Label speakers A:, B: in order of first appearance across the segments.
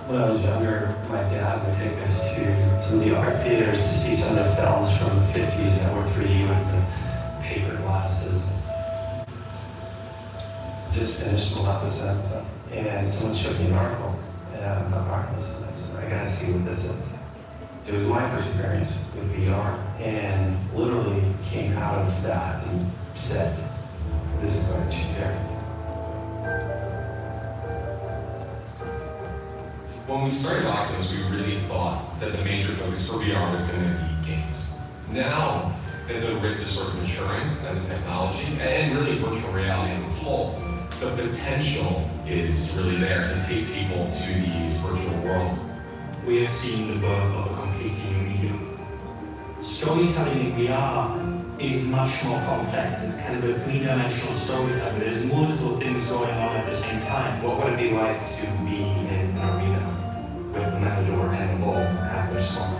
A: When I was younger, my dad would take us to some of the art theaters to see some of the films from the 50s that were 3D with the paper glasses. Just finished Maleficent, and someone showed me an article, and I thought, all right, I gotta see what this is. It was my first experience with VR, and literally came out of that and said, this is going to change everything.
B: When we started Oculus, we really thought that the major focus for VR was going to be games. Now that the Rift is sort of maturing as a technology, and really virtual reality on the whole, the potential is really there to take people to these virtual worlds.
C: We have seen the birth of a completely new medium. Storytelling in VR is much more complex. It's kind of a three-dimensional storytelling. There's multiple things going on at the same time.
A: What would it be like to be in an arena with the matador and a bull as their song?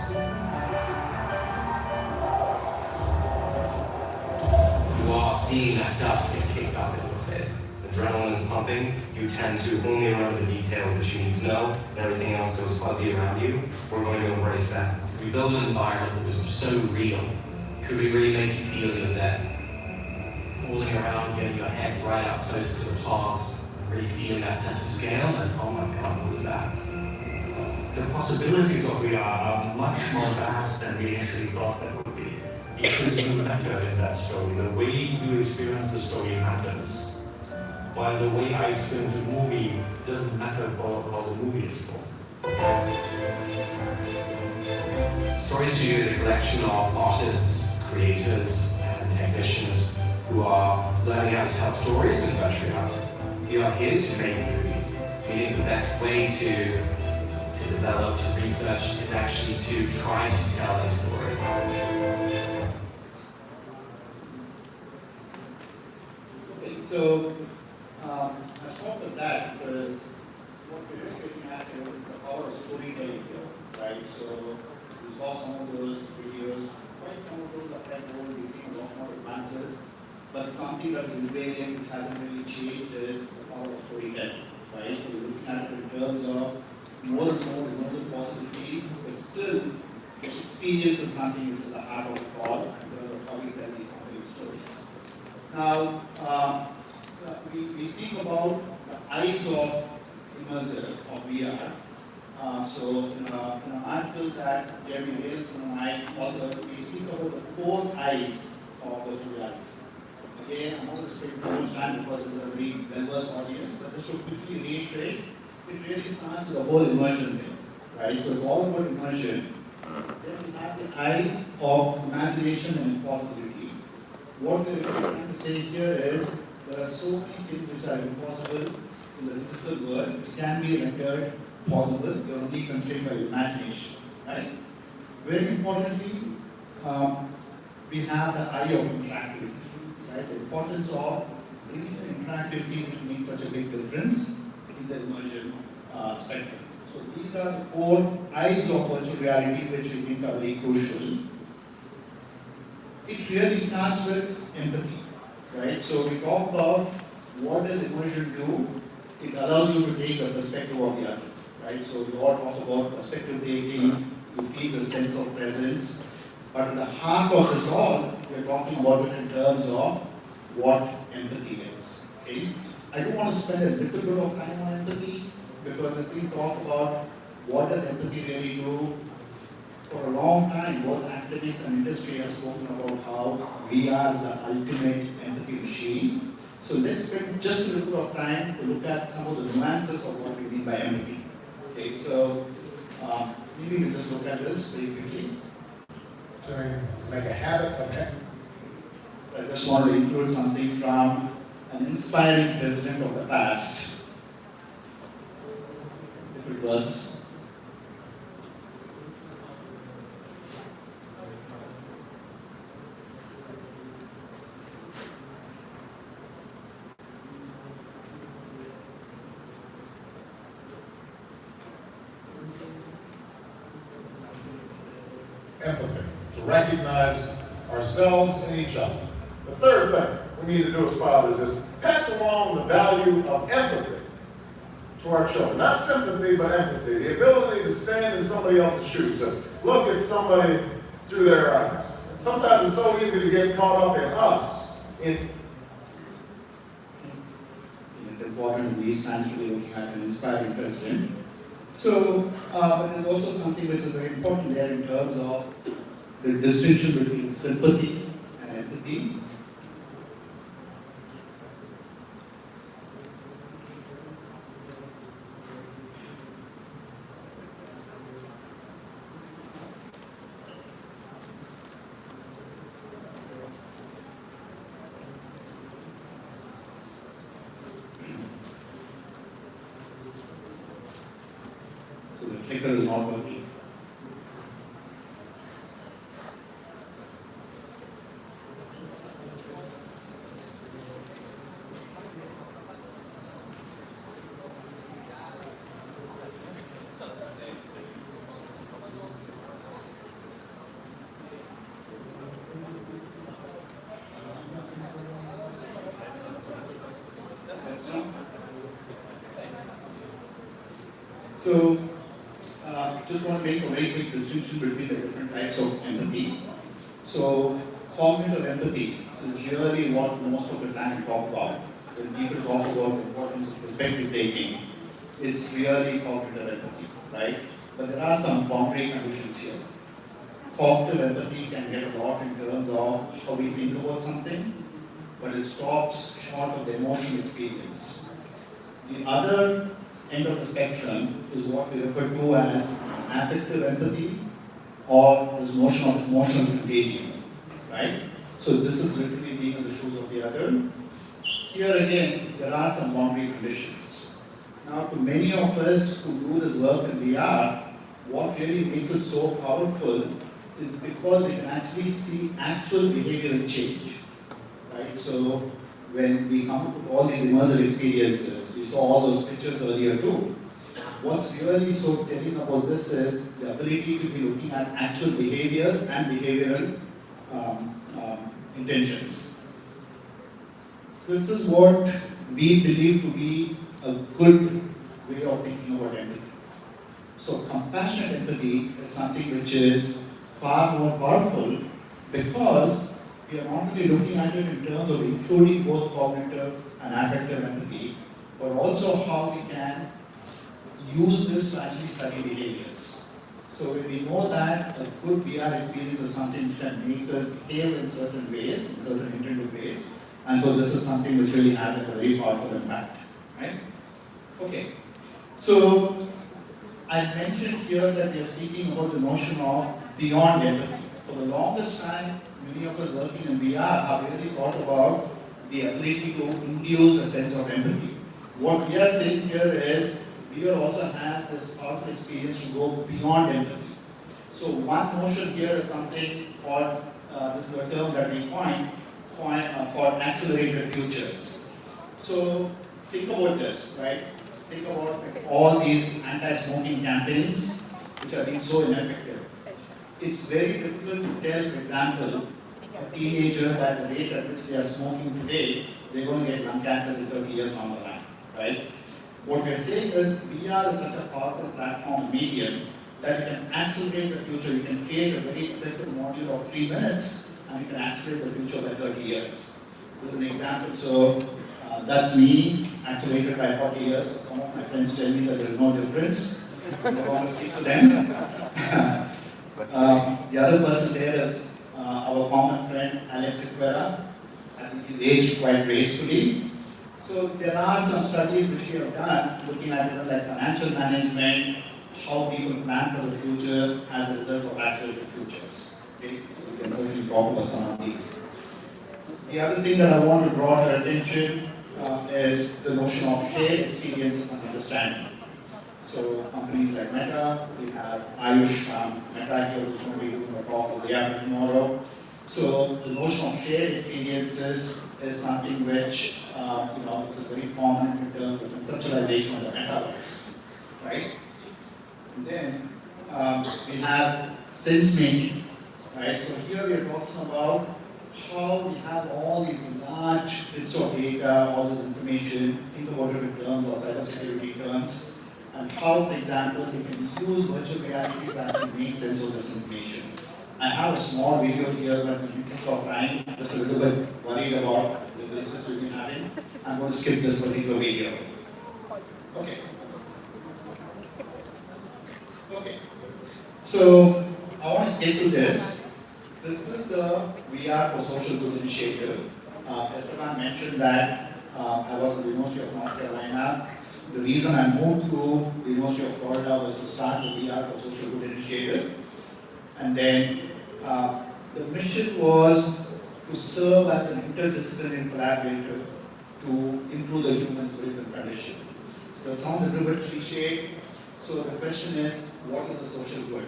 A: You are seeing that dust get kicked up in your face. Adrenaline is pumping, you tend to only remember the details that you need to know, and everything else goes fuzzy around you. We're going to embrace that.
D: Could we build an environment that was so real? Could we really make you feel you're there? Falling around, getting your head right up close to the plants, really feeling that sense of scale, and oh my god, what was that?
C: The possibilities of VR are much more vast than we initially thought they would be. Because you matter in that story. The way you experience the story matters. While the way I experience a movie doesn't matter for how the movie is for.
D: Story Studio is a collection of artists, creators, and technicians who are learning how to tell stories in virtual reality. We are here to make movies. We think the best way to develop, to research, is actually to try to tell a story.
E: Okay, so I start with that because what we're really looking at is the power of storytelling here, right? So we saw some of those videos, quite some of those are quite old, we've seen a lot more advances, but something that is invariant, which hasn't really changed, is the power of storytelling, right? So we're looking at it in terms of more and more immersive possibilities, but still the experience is something which is the heart of it all, in terms of how we tell these compelling stories. Now, we speak about the eyes of immersive, of VR. So in an article that Jeremy Williamson and I authored, we speak about the 4 eyes of virtual reality. Again, I'm not going to spend too much time because this is a very well-versed audience, but just to quickly reiterate, it really starts with the whole immersion thing, right? So it's all about immersion. Then we have the eye of imagination and impossibility. What we're trying to say here is there are so many things which are impossible in the physical world which can be rendered possible. You're only constrained by your imagination, right? Very importantly, we have the eye of interactivity, right? The importance of bringing an interactivity which makes such a big difference in the immersion spectrum. So these are the 4 eyes of virtual reality which we think are very crucial. It really starts with empathy, right? So we talk about what does immersion do? It allows you to take the perspective of the other, right? So we all talk about perspective taking, you feel the sense of presence, but at the heart of this all, we are talking about it in terms of what empathy is, okay? I do want to spend a little bit of time on empathy, because if we talk about what does empathy really do, for a long time, both academics and industry have spoken about how VR is the ultimate empathy machine. So let's spend just a little bit of time to look at some of the nuances of what we mean by empathy. Okay, so maybe we just look at this very quickly. To make a habit of it. So I just want to include something from an inspiring president of the past. If it works.
F: Empathy, to recognize ourselves and each other. The third thing we need to do as fathers is pass along the value of empathy to our children. Not sympathy, but empathy. The ability to stand in somebody else's shoes, to look at somebody through their eyes. Sometimes it's so easy to get caught up in us.
E: It's important in these times to be looking at an inspiring president. So, but there's also something which is very important there in terms of the distinction between sympathy and empathy. So the clicker is not working. That's not. So, just want to make a very quick distinction between the different types of empathy. So, cognitive empathy is really what most of the time we talk about. When people talk about the importance of perspective taking, it's really cognitive empathy, right? But there are some boundary conditions here. Cognitive empathy can get a lot in terms of how we think about something, but it stops short of the emotional experience. The other end of the spectrum is what we refer to as affective empathy or this notion of emotional contagion, right? So this is literally being in the shoes of the other. Here again, there are some boundary conditions. Now, to many of us who do this work in VR, what really makes it so powerful is because we can actually see actual behavioral change, right? So when we come to all these immersive experiences, we saw all those pictures earlier too. What's really so telling about this is the ability to be looking at actual behaviors and behavioral intentions. This is what we believe to be a good way of thinking about empathy. So compassionate empathy is something which is far more powerful because we are not only looking at it in terms of including both cognitive and affective empathy, but also how we can use this to actually study behaviors. So when we know that a good VR experience is something which can make us behave in certain ways, in certain intended ways, and so this is something which really has a very powerful impact, right? Okay, so I mentioned here that we are speaking about the notion of beyond empathy. For the longest time, many of us working in VR have really thought about the ability to induce a sense of empathy. What we are saying here is VR also has this powerful experience to go beyond empathy. So one notion here is something called, this is a term that we coined called accelerated futures. So think about this, right? Think about all these anti-smoking campaigns which are being so ineffective. It's very difficult to tell, for example, a teenager that the rate at which they are smoking today, they're going to get lung cancer in 30 years down the line, right? What we're saying is VR is such a powerful platform medium that you can accelerate the future. You can create a very effective module of 3 minutes and you can accelerate the future by 30 years. This is an example. So that's me accelerated by 40 years. Some of my friends tell me that there's no difference. I don't want to speak to them. The other person there is our common friend Alex Iquera. I think he's aged quite gracefully. So there are some studies which we have done looking at even like financial management, how people plan for the future as a result of accelerated futures. Okay? So we can certainly talk about some of these. The other thing that I want to draw to your attention is the notion of shared experiences and understanding. So companies like Meta, we have Ayush from Meta here who's going to be doing a talk the day after tomorrow. So the notion of shared experiences is something which it's very common in terms of conceptualization of the metaverse, right? And then we have sense making, right? So here we are talking about how we have all these large bits of data, all this information, think about it in terms of cybersecurity terms, and how, for example, we can use virtual reality to actually make sense of this information. I have a small video here, but in the interest of time, I'm just a little bit worried about the glitches we've been having. I'm going to skip this particular video. Okay. So I want to get to this. This is the VR for Social Good initiative. Esteban mentioned that I was at the University of North Carolina. The reason I moved to the University of Florida was to start the VR for Social Good initiative. And then the mission was to serve as an interdisciplinary collaborator to improve the human spirit and condition. So it sounds a little bit cliche. So the question is, what is the social good?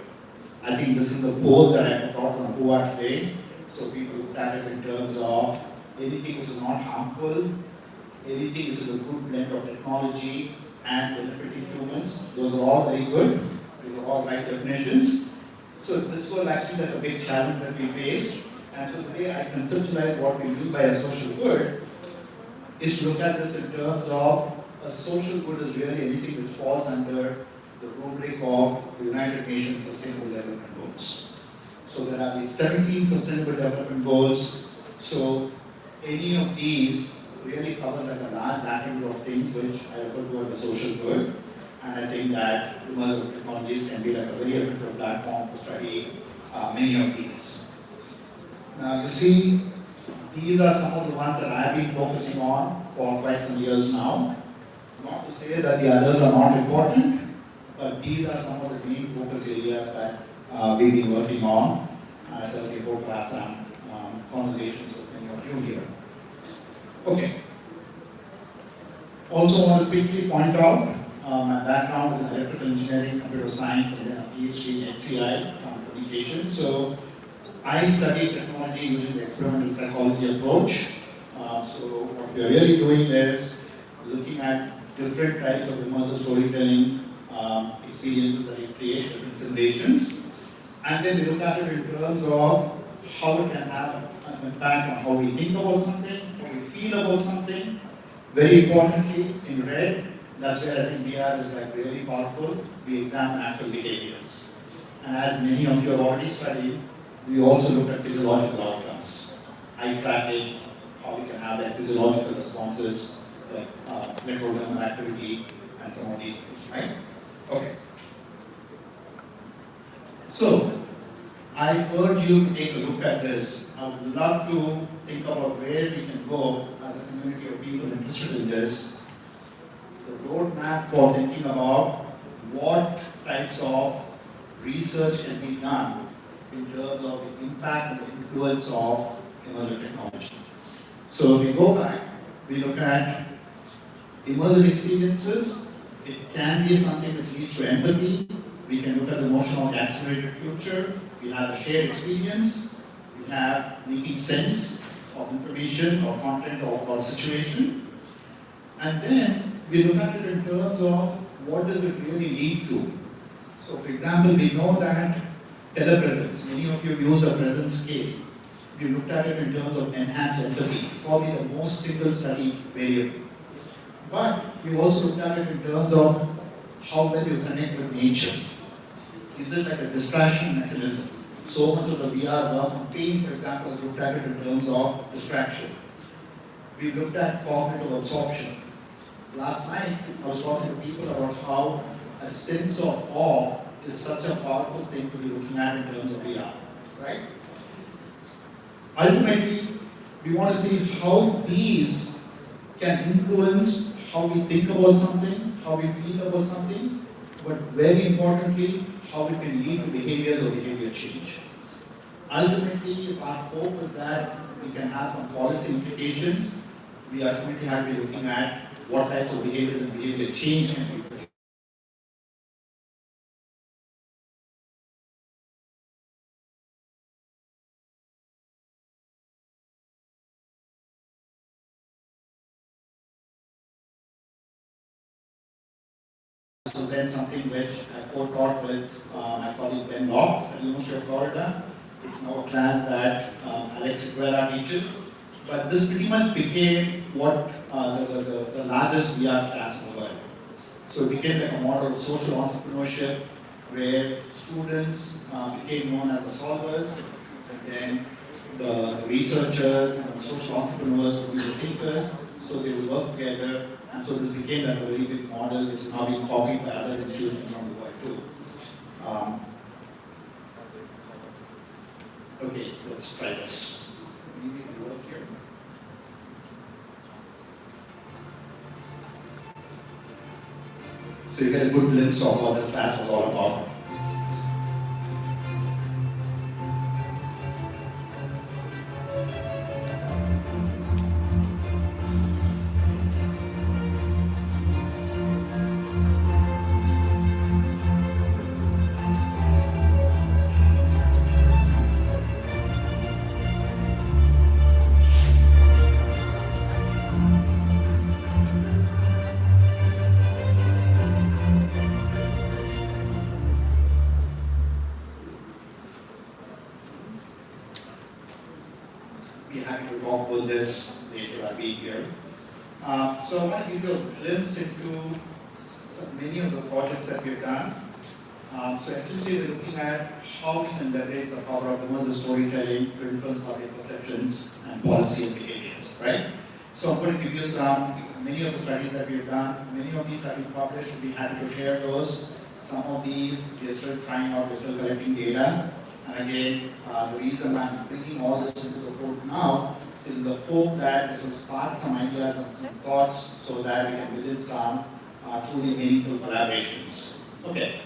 E: I think this is the poll that I put out on OR today. So people looked at it in terms of anything which is not harmful, anything which is a good blend of technology and benefiting humans. Those are all very good. Those are all right definitions. So this was actually like a big challenge that we faced. And so today I conceptualize what we mean by a social good is to look at this in terms of a social good is really anything which falls under the rubric of the United Nations Sustainable Development Goals. So there are these 17 Sustainable Development Goals. So any of these really covers like a large latitude of things which I refer to as a social good. And I think that immersive technologies can be like a very effective platform to study many of these. Now you see, these are some of the ones that I've been focusing on for quite some years now. Not to say that the others are not important, but these are some of the main focus areas that we've been working on. I certainly hope to have some conversations with many of you here. Okay. Also want to quickly point out, my background is in electrical engineering, computer science, and then a PhD in HCI, communication. So I studied technology using the experimental psychology approach. So what we are really doing is looking at different types of immersive storytelling experiences that we create, different simulations. And then we look at it in terms of how it can have an impact on how we think about something, how we feel about something. Very importantly, in red, that's where I think VR is like really powerful. We examine actual behaviors. And as many of you have already studied, we also look at physiological outcomes. Eye tracking, how we can have like physiological responses, like electrodermal activity, and some of these things, right? Okay. So, I urge you to take a look at this. I would love to think about where we can go as a community of people interested in this. The roadmap for thinking about what types of research can be done in terms of the impact and the influence of immersive technology. So if we go back, we look at immersive experiences. It can be something which leads to empathy. We can look at the notion of the accelerated future. We have a shared experience. We have making sense of information or content or situation. And then we look at it in terms of what does it really lead to. So for example, we know that telepresence, many of you use the presence scale. We looked at it in terms of enhanced empathy, probably the most single study variable. But we also looked at it in terms of how well you connect with nature. Is it like a distraction mechanism? So much of the VR work on pain, for example, has looked at it in terms of distraction. We looked at cognitive absorption. Last night, I was talking to people about how a sense of awe is such a powerful thing to be looking at in terms of VR, right? Ultimately, we want to see how these can influence how we think about something, how we feel about something, but very importantly, how it can lead to behaviors or behavior change. Ultimately, our hope is that we can have some policy implications. We ultimately have to be looking at what types of behaviors and behavior change can be. So then something which I co-taught with my colleague Ben Locke at the University of Florida. It's now a class that Alex Guerra teaches. But this pretty much became what the largest VR class in the world. So it became like a model of social entrepreneurship where students became known as the solvers, and then the researchers and the social entrepreneurs would be the seekers. So they would work together, and so this became like a very big model which is now being copied by other institutions around the world too. Okay, let's try this. You need to work here. So you get a good glimpse of what this class was all about. Be happy to talk about this later. I'll be here. So I want to give you a glimpse into many of the projects that we've done. So essentially, we're looking at how we can leverage the power of immersive storytelling to influence public perceptions and policy and behaviors, right? So I'm going to give you many of the studies that we've done. Many of these have been published. We'll be happy to share those. Some of these, we're still trying out, we're still collecting data. And again, the reason I'm bringing all this into the fold now is in the hope that this will spark some ideas and some thoughts so that we can build some truly meaningful collaborations. Okay.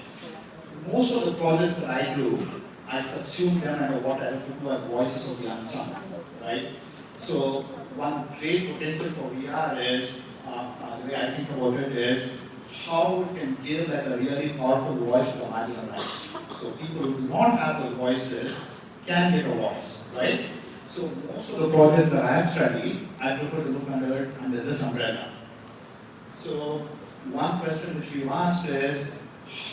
E: Most of the projects that I do, I subsume them under what I refer to as voices of the unsung, right? So one great potential for VR is, the way I think about it is, how it can give like a really powerful voice to the marginalized. So people who do not have those voices can get a voice, right? So most of the projects that I have studied, I prefer to look under this umbrella. So one question which we've asked is,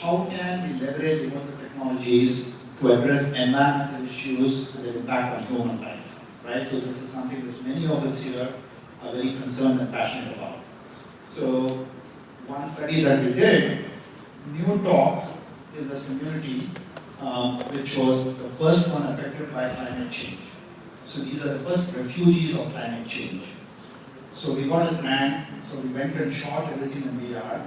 E: how can we leverage immersive technologies to address environmental issues with an impact on human life, right? So this is something which many of us here are very concerned and passionate about. So one study that we did, New Talk is a community which was the first one affected by climate change. So these are the first refugees of climate change. So we got a grant, so we went and shot everything in VR.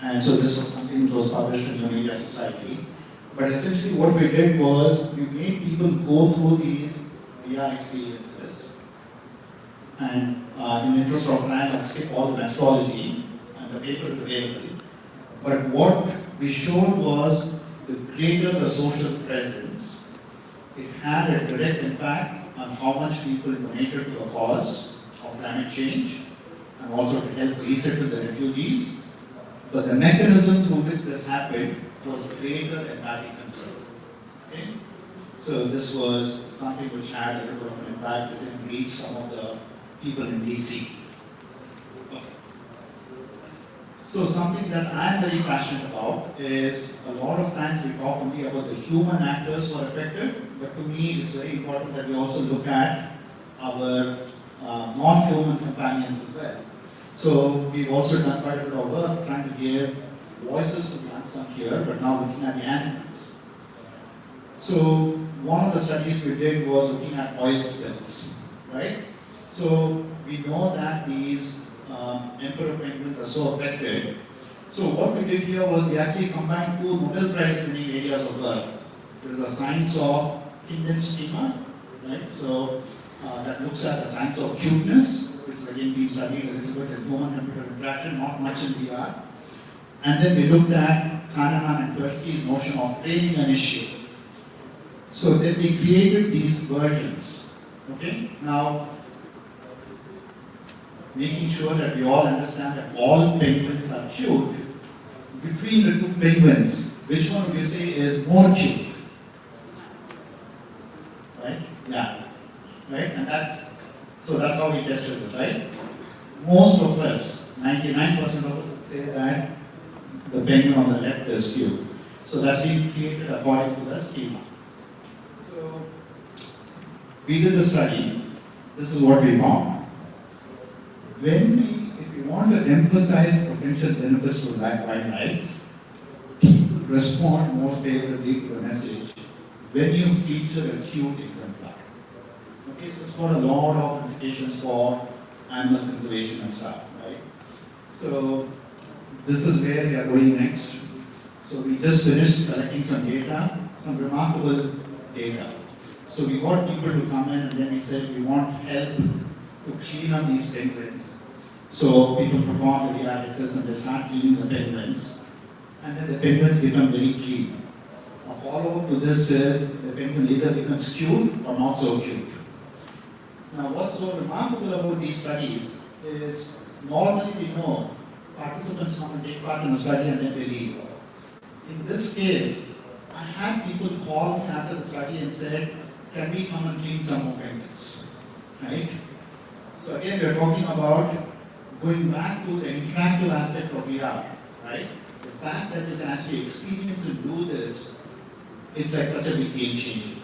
E: And so this was something which was published in New Media Society. But essentially what we did was, we made people go through these VR experiences. And in the interest of time, I'll skip all the methodology, and the paper is available. But what we showed was, the greater the social presence, it had a direct impact on how much people donated to the cause of climate change, and also to help resettle the refugees. But the mechanism through which this happened was greater empathic concern. Okay? So this was something which had a little bit of an impact. This didn't reach some of the people in DC. Okay. So something that I'm very passionate about is, a lot of times we talk only about the human actors who are affected, but to me it's very important that we also look at our non-human companions as well. So we've also done quite a bit of work trying to give voices to the unsung here, but now looking at the animals. So one of the studies we did was looking at oil spills, right? So we know that these emperor penguins are so affected. So what we did here was, we actually combined two Nobel Prize winning areas of work. There is a science of Kingdom schema, right? So that looks at the science of cuteness, which is again being studied a little bit in human-computer interaction, not much in VR. And then we looked at Kahneman and Tversky's notion of framing an issue. So then we created these versions, okay? Now, making sure that we all understand that all penguins are cute. Between the two penguins, which one would you say is more cute? Right? Yeah. Right? And that's how we tested this, right? Most of us, 99% of us would say that the penguin on the left is cute. So that's been created according to the schema. So we did the study. This is what we found. If we want to emphasize potential benefits to wildlife, people respond more favorably to the message when you feature a cute exemplar. Okay, so it's got a lot of implications for animal conservation and stuff, right? So this is where we are going next. So we just finished collecting some data, some remarkable data. So we got people to come in and then we said we want help to clean up these penguins. So people put on the VR headsets and they start cleaning the penguins. And then the penguins become very clean. A follow-up to this is the penguin either becomes cute or not so cute. Now what's so remarkable about these studies is normally we know participants come and take part in a study and then they leave. In this case, I had people call me after the study and said, can we come and clean some more penguins, right? So again, we're talking about going back to the interactive aspect of VR, right? The fact that you can actually experience and do this, it's like such a big game changer.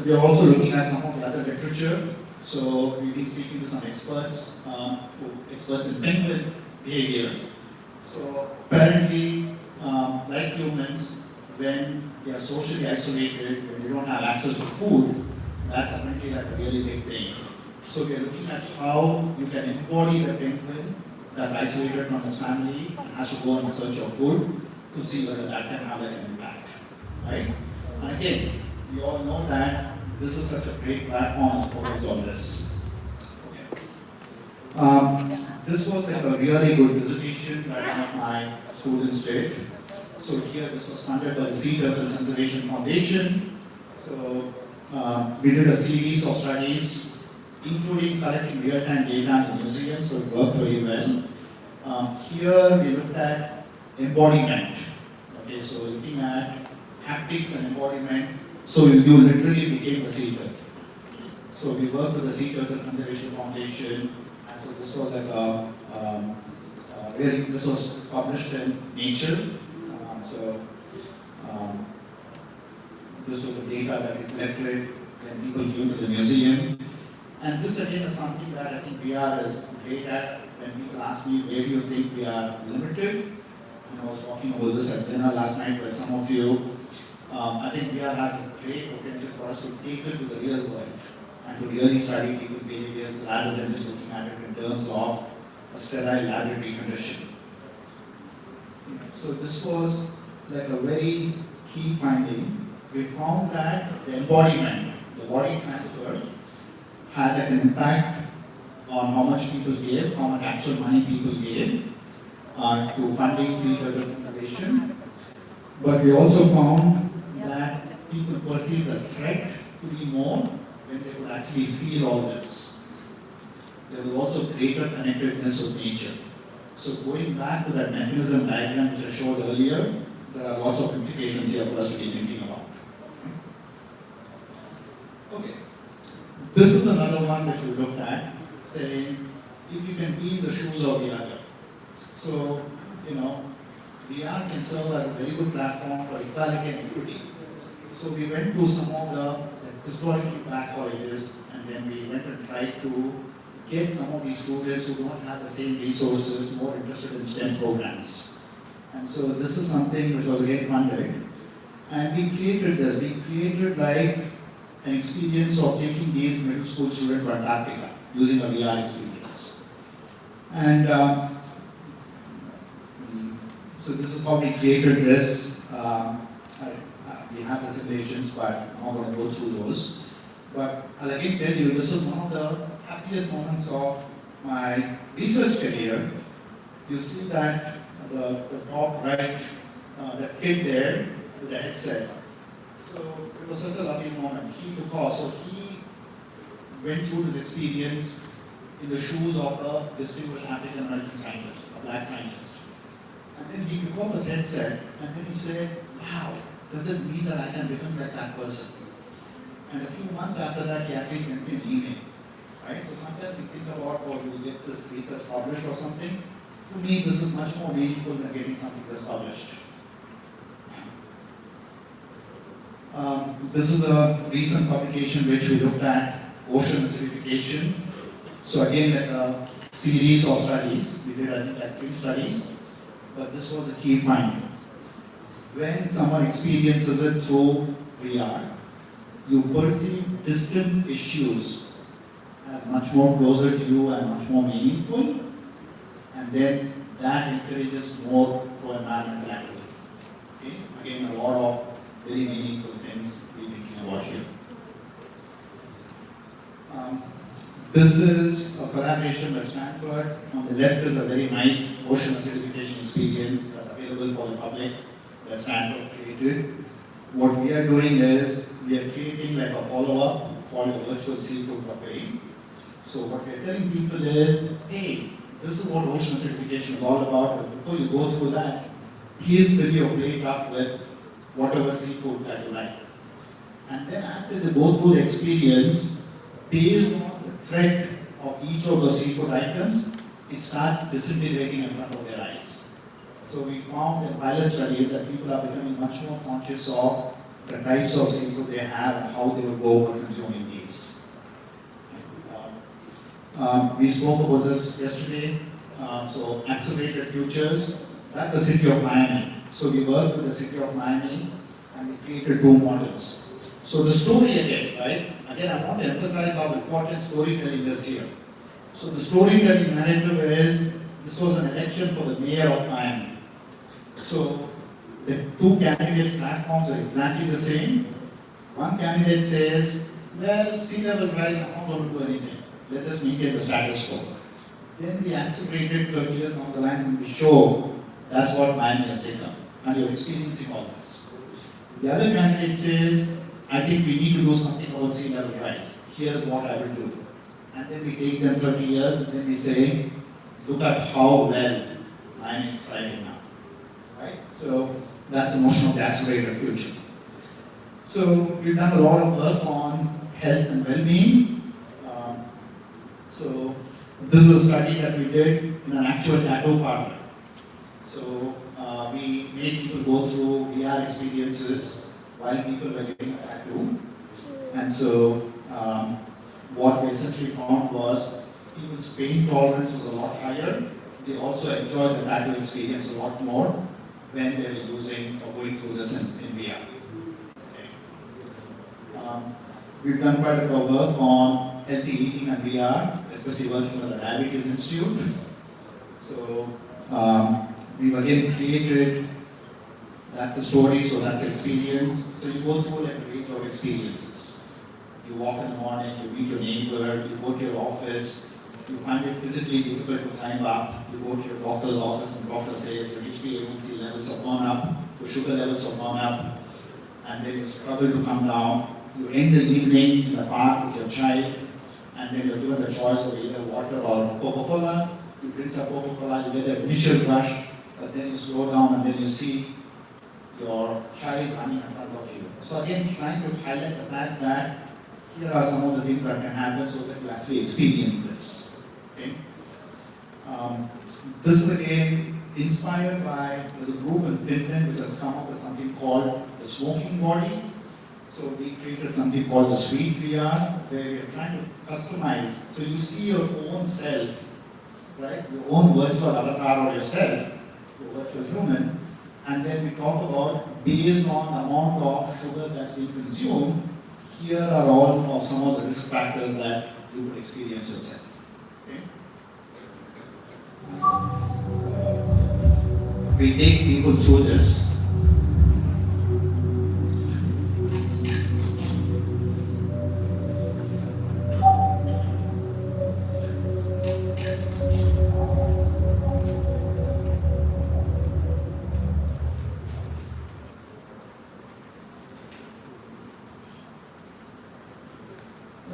E: We are also looking at some of the other literature. So we've been speaking to some experts, experts in penguin behavior. So apparently, like humans, when they are socially isolated, when they don't have access to food, that's apparently like a really big thing. So we are looking at how you can embody the penguin that's isolated from its family and has to go in search of food to see whether that can have an impact, right? And again, we all know that this is such a great platform as far as all this. Okay. This was like a really good presentation that one of my students did. So here this was funded by the Sea Turtle Conservation Foundation. So we did a series of studies, including collecting real-time data in the museum, so it worked very well. Here we looked at embodiment. Okay, so looking at haptics and embodiment. So you literally became a sea turtle. So we worked with the Sea Turtle Conservation Foundation, and so this was like really, this was published in Nature. This was the data that we collected when people came to the museum. And this again is something that I think VR is great at. When people ask me, where do you think we are limited? And I was talking about this at dinner last night with some of you. I think VR has a great potential for us to take it to the real world and to really study people's behaviors rather than just looking at it in terms of a sterile laboratory condition. So this was like a very key finding. We found that the embodiment, the body transfer, had an impact on how much people gave, how much actual money people gave to funding sea turtle conservation. But we also found that people perceive the threat to be more when they could actually feel all this. There was also greater connectedness with nature. So going back to that mechanism diagram which I showed earlier, there are lots of implications here for us to be thinking about. Okay. This is another one which we looked at, saying if you can be in the shoes of the other. So, VR can serve as a very good platform for equality and equity. So we went to some of the historically black colleges, and then we went and tried to get some of these students who don't have the same resources more interested in STEM programs. And so this is something which was again funded. And we created this. We created like an experience of taking these middle school children to Antarctica using a VR experience. And so this is how we created this. We have the simulations, but I'm not going to go through those. But I'll again tell you, this was one of the happiest moments of my research career. You see that the top right, that kid there with the headset. So it was such a lovely moment. He took off. So he went through his experience in the shoes of a distinguished African American scientist, a black scientist. And then he took off his headset and then he said, wow, does it mean that I can become like that person? And a few months after that, he actually sent me an email. Right? So sometimes we think about, oh, do we get this research published or something? To me, this is much more meaningful than getting something that's published. This is a recent publication which we looked at ocean acidification. So again, like a series of studies. We did, I think, like 3 studies. But this was a key finding. When someone experiences it through VR, you perceive distant issues as much more closer to you and much more meaningful. And then that encourages more pro-environmental activism. Okay? Again, a lot of very meaningful things we're thinking about here. This is a collaboration with Stanford. On the left is a very nice ocean acidification experience that's available for the public that Stanford created. What we are doing is we are creating like a follow-up for the virtual seafood buffet. So what we are telling people is, hey, this is what ocean acidification is all about, but before you go through that, please fill your plate up with whatever seafood that you like. And then after they go through the experience, based on the threat of each of those seafood items, it starts disintegrating in front of their eyes. So we found in pilot studies that people are becoming much more conscious of the types of seafood they have and how they will go about consuming these. We spoke about this yesterday. So accelerated futures, that's the city of Miami. So we worked with the city of Miami and we created 2 models. So the story again, right? Again, I want to emphasize how important storytelling is here. So the storytelling narrative is, this was an election for the mayor of Miami. So the 2 candidates' platforms are exactly the same. One candidate says, well, sea level rise, I'm not going to do anything. Let us maintain the status quo. Then we accelerated 30 years down the line and we show that's what Miami has become. And you're experiencing all this. The other candidate says, I think we need to do something about sea level rise. Here's what I will do. And then we take them 30 years and then we say, look at how well Miami is thriving now. Right? So that's the notion of the accelerated future. So we've done a lot of work on health and well-being. So this is a study that we did in an actual tattoo parlor. So we made people go through VR experiences while people were getting a tattoo. And so what we essentially found was people's pain tolerance was a lot higher. They also enjoyed the tattoo experience a lot more when they were using or going through this in VR. Okay. We've done quite a bit of work on healthy eating and VR, especially working with the Diabetes Institute. So we've again created, that's the story, so that's the experience. So you go through like a range of experiences. You walk in the morning, you meet your neighbor, you go to your office, you find it physically difficult to climb up, you go to your doctor's office and the doctor says your HbA1c levels have gone up, your sugar levels have gone up, and then you struggle to come down. You end the evening in the park with your child, and then you're given the choice of either water or Coca-Cola. You drink some Coca-Cola, you get the initial rush, but then you slow down and then you see your child running in front of you. So again, trying to highlight the fact that here are some of the things that can happen so that you actually experience this. Okay? This is again inspired by, there's a group in Finland which has come up with something called the smoking body. So we created something called the Sweet VR, where we are trying to customize. So you see your own self, right? Your own virtual avatar or yourself, your virtual human, and then we talk about based on the amount of sugar that's being consumed, here are all of some of the risk factors that you would experience yourself. Okay? So we take people through this.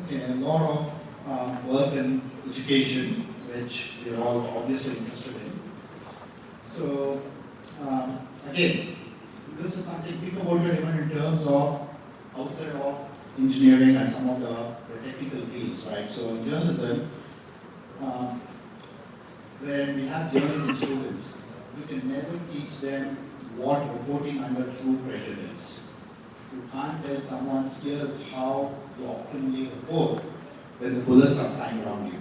E: Okay, a lot of work in education, which we are all obviously interested in. So, again, this is something think about it even in terms of outside of engineering and some of the technical fields, right? So in journalism, when we have journalism students, you can never teach them what reporting under true pressure is. You can't tell someone, here's how you optimally report when the bullets are flying around you.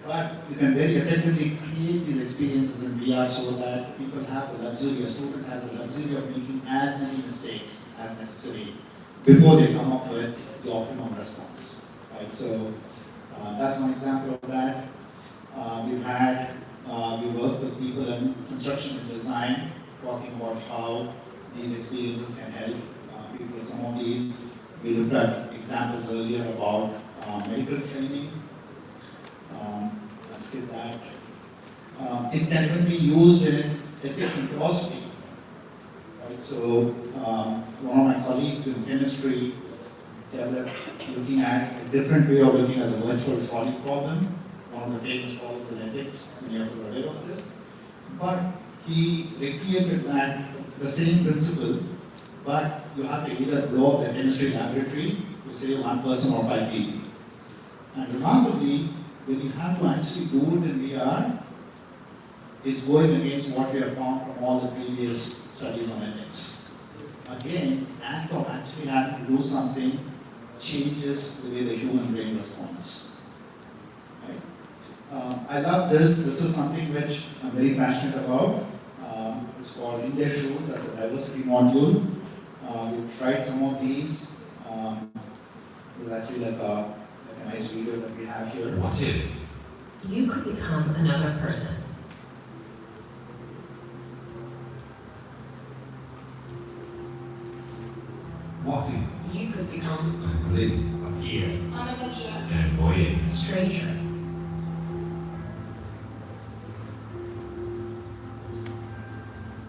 E: But you can very effectively create these experiences in VR so that people have the luxury, a student has the luxury of making as many mistakes as necessary before they come up with the optimum response. Right? So that's one example of that. We work with people in construction and design, talking about how these experiences can help people at some of these. We looked at examples earlier about medical training. Let's get that. It can even be used in ethics and philosophy. Right? So one of my colleagues in chemistry developed looking at a different way of looking at the virtual trolley problem. One of the famous problems in ethics, many of us are aware of this. But he recreated that, the same principle, but you have to either blow up the chemistry laboratory to save one person or 5 people. And remarkably, when you have to actually do it in VR, it's going against what we have found from all the previous studies on ethics. Again, the act of actually having to do something changes the way the human brain responds. Right? I love this. This is something which I'm very passionate about. It's called In Their Shoes. That's a diversity module. We've tried some of these. There's actually like a nice video that we have here.
G: What if you could become another person?
H: What if
G: You could become
H: a colleague,
C: A peer.
H: an employee,
G: a stranger.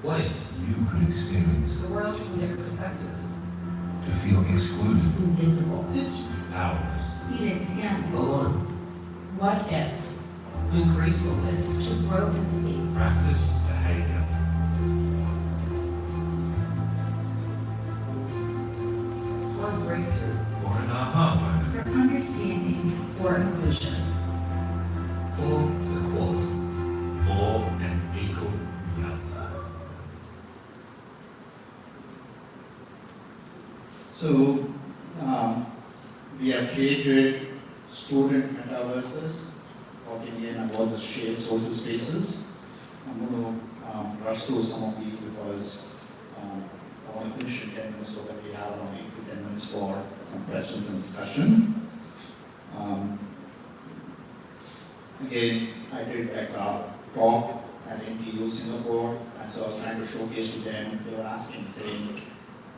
H: what if you could experience
G: The world from their perspective.
H: to feel excluded,
G: Invisible.
H: powerless,
G: Silenciado.
H: alone,
G: What if
H: to increase awareness,
G: to grow empathy?
H: practice behavior,
G: For a breakthrough.
H: for an aha moment,
G: For understanding or inclusion.
H: for equality,
C: For an equal reality.
E: So, we have created student metaverses, talking again about the shared social spaces. I'm going to rush through some of these because I want to finish in 10 minutes so that we have around 8 to 10 minutes for some questions and discussion. Again, I did like a talk at NTU Singapore, and so I was trying to showcase to them. They were asking, saying,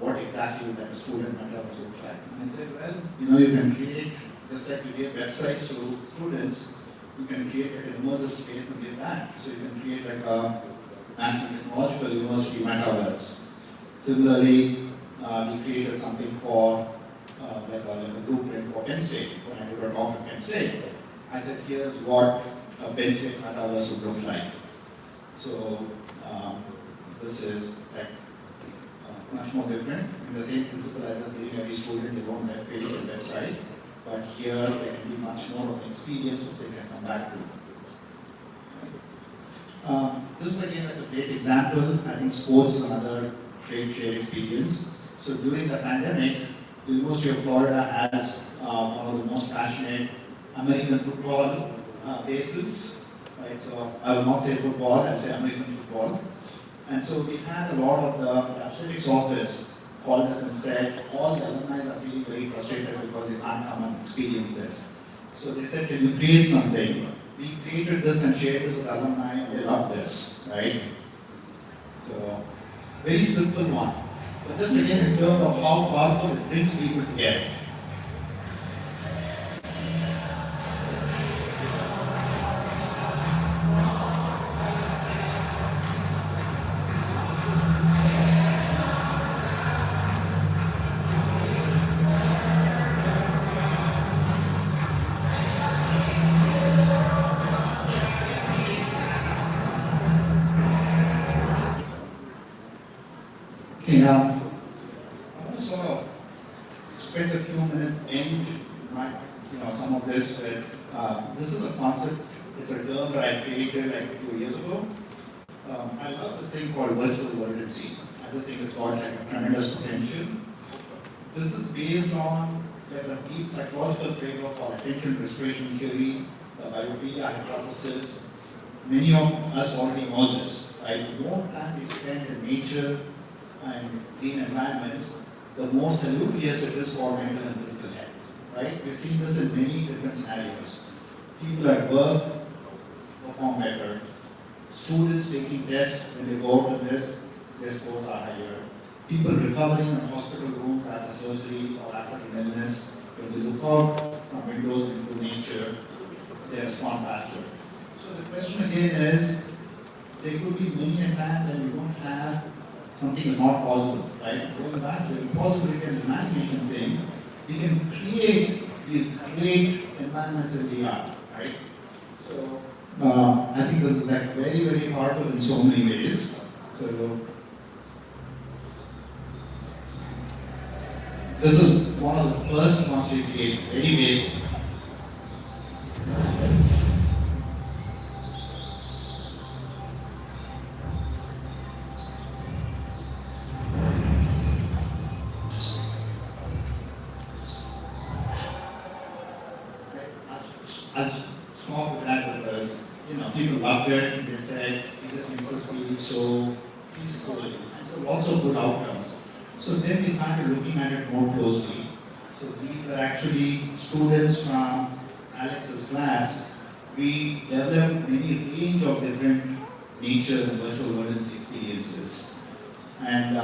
E: what exactly would like a student metaverse look like? And I said, well, you can create, just like you give websites to students, you can create like an immersive space and give that. So you can create like a national technological university metaverse. Similarly, we created something for like a blueprint for Penn State. When I did a talk at Penn State, I said, here's what a Penn State metaverse would look like. So this is like much more different. In the same principle, I just giving every student their own web page or website, but here there can be much more of an experience which they can come back to. This is again like a great example. I think sports is another great shared experience. So during the pandemic, the University of Florida has one of the most passionate American football bases. Right? So I will not say football, I'll say American football. And so we had a lot of the athletics office called us and said, all the alumni are feeling very frustrated because they can't come and experience this. So they said, can you create something? We created this and shared this with alumni and they love this, right? So, very simple one. But just again in terms of how powerful it brings people together. Okay, I want to sort of spend a few minutes end some of this with, this is a concept, it's a term that I created like a few years ago. I love this thing called virtual verdancy. I just think it's got like a tremendous potential. This is based on like a deep psychological framework called attention restoration theory, the biophilia hypothesis. Many of us already know this, right? The more time we spend in nature and green environments, the more salubrious it is for mental and physical health, right? We've seen this in many different scenarios. People at work perform better. Students taking tests, when they go to this, their scores are higher. people recovering in hospital rooms after surgery or after an illness, when they look out from windows into nature, they respond faster. So the question again is, there could be many a time when we don't have something is not possible, right? Going back to the impossibility and imagination thing, we can create these great environments in VR, right? So I think this is like very, very powerful in so many ways. So this is one of the first ones we create, very basic. I'll stop with that because, people loved it, and they said it just makes us feel so peaceful and so lots of good outcomes. So then we started looking at it more closely. So these are actually students from Alex's class. We developed many range of different nature and virtual worlds experiences. And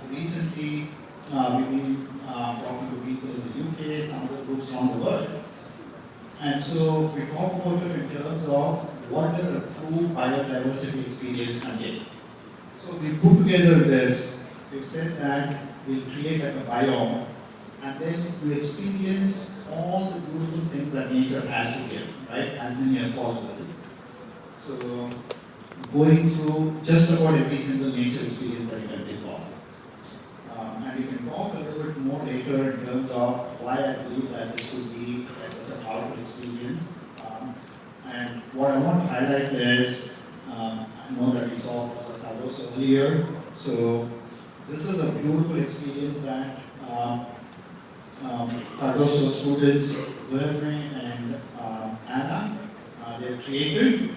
E: recently, we've been talking to people in the UK, some other groups around the world. And so we talk about it in terms of what does a true biodiversity experience contain. So we put together this, we've said that we'll create like a biome, and then you experience all the beautiful things that nature has to give, right? As many as possible. So going through just about every single nature experience that you can think of. And we can talk a little bit more later in terms of why I believe that this could be such a powerful experience. And what I want to highlight is, I know that we saw Professor Carlos earlier, so this is a beautiful experience that Cardoso students, Verme and Anna, they created.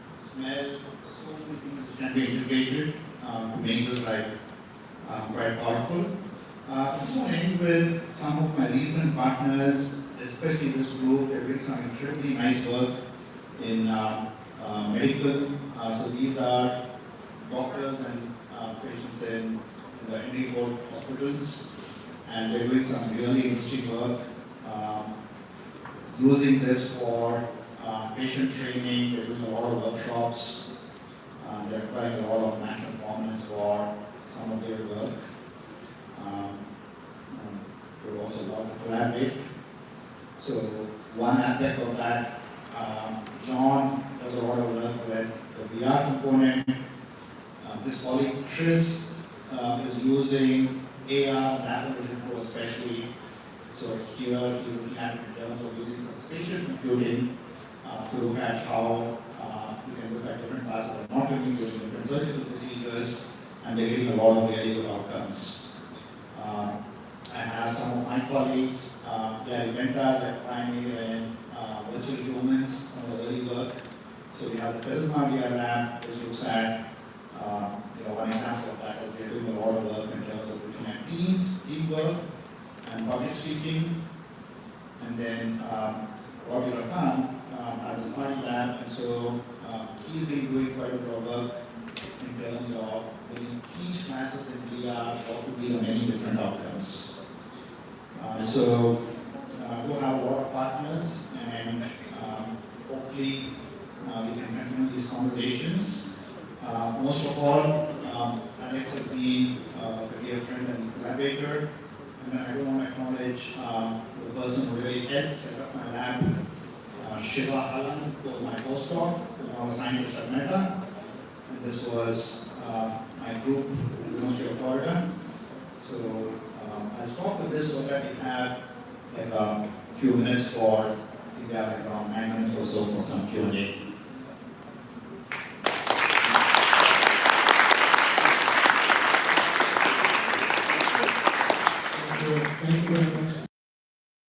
E: Smell, so many things can be integrated to make this quite powerful. I just want to end with some of my recent partners, especially this group. They're doing some incredibly nice work in medical. So these are doctors and patients in the Henry Ford hospitals, and they're doing some really interesting work using this for patient training. They're doing a lot of workshops. They're acquiring a lot of national prominence for some of their work. They would also love to collaborate. So one aspect of that, John does a lot of work with the VR component. This colleague Chris is using AR and Apple Vision Pro especially. So here he's looking at it in terms of using some spatial computing to look at how you can look at different parts of the anatomy, doing different surgical procedures, and they're getting a lot of very good outcomes. I have some of my colleagues, they are inventors like Pioneer and virtual humans, some of the early work. So we have the Charisma VR lab, which looks at, one example of that is they're doing a lot of work in terms of looking at teamwork, and public speaking. And then Robbie.com has a smart lab, and so he's been doing quite a bit of work in terms of when you teach classes in VR, what could be the many different outcomes. So we'll have a lot of partners, and hopefully we can continue these conversations. Most of all, Alex has been a dear friend and collaborator, and I do want to acknowledge the person who really helped set up my lab, Shiva Alan, who was my postdoc, who is now a scientist at Meta, and this was my group at the University of Florida. So I'll stop with this so that we have like a few minutes for, I think we have like around 9 minutes or so for some Q&A.